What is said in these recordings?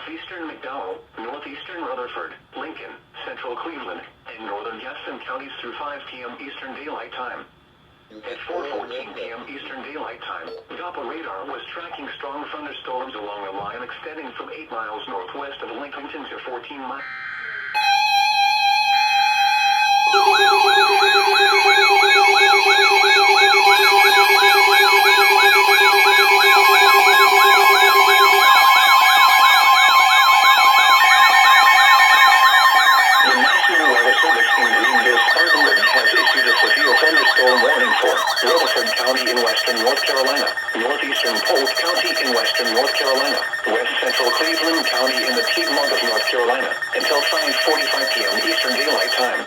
southeastern McDowell, northeastern Rutherford, Lincoln, central Cleveland, and northern Gaston counties through 5 p.m. Eastern Daylight Time. At 4:14 p.m. Eastern Daylight Time, Doppler radar was tracking strong thunderstorms along a line extending from 8 miles northwest of Lincolnton to 14 miles. Rutherford County in western North Carolina, northeastern Polk County in western North Carolina, west central Cleveland County in the Piedmont of North Carolina, until 5:45 p.m. Eastern Daylight Time.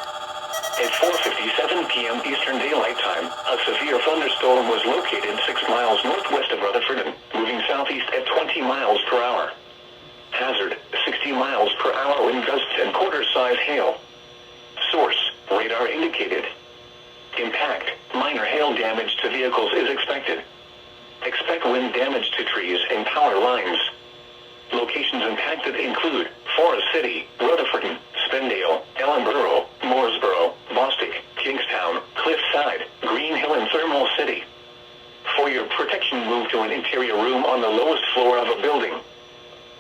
At 4:57 p.m. Eastern Daylight Time, a severe thunderstorm was located 6 miles northwest of Rutherford and moving southeast at 20 miles per hour. Hazard, 60 miles per hour wind gusts and quarter-size hail. Source, radar indicated. Impact, minor hail damage to vehicles is expected. Expect wind damage to trees and power lines. Locations impacted include Forest City, Rutherford, Spindale, Ellenboro, Mooresboro, Bostic, Kingstown, Cliffside, Green Hill and Thermal City. For your protection, move to an interior room on the lowest floor of a building.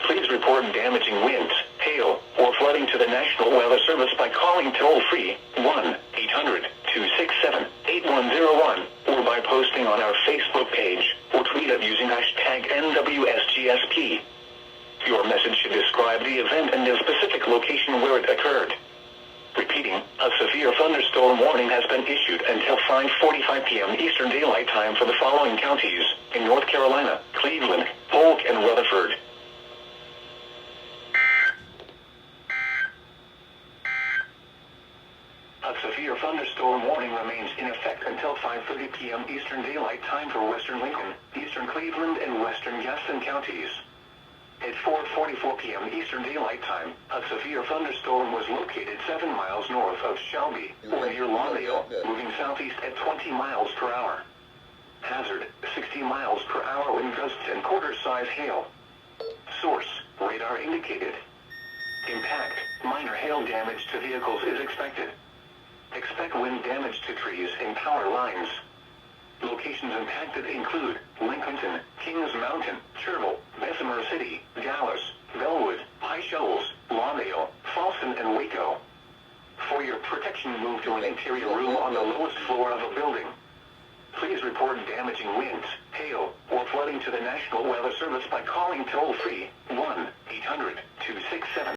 Please report damaging winds, hail, or flooding to the National Weather Service by calling toll-free 1-800-267-8101 or by posting on our Facebook page or tweet it using hashtag NWSGSP. Your message should describe the event and the specific location where it occurred. Repeating, a severe thunderstorm warning has been issued until 5:45 p.m. Eastern Daylight Time for the following counties in North Carolina: Cleveland, Polk, and Rutherford. A severe thunderstorm warning remains in effect until 5:30 p.m. Eastern Daylight Time for western Lincoln, eastern Cleveland, and western Gaston counties. At 4:44 p.m. Eastern Daylight Time, a severe thunderstorm was located 7 miles north of Shelby, or near Lawndale, moving southeast at 20 miles per hour. Hazard, 60 miles per hour wind gusts and quarter-size hail. Source, radar indicated. Impact, minor hail damage to vehicles is expected. Expect wind damage to trees and power lines. Locations impacted include Lincolnton, Kings Mountain, Cherville, Bessemer City, Dallas, Bellwood, High Shoals, Lawndale, Falston, and Waco. For your protection, move to an interior room on the lowest floor of a building. Please report damaging winds, hail, or flooding to the National Weather Service by calling toll-free 1-800-267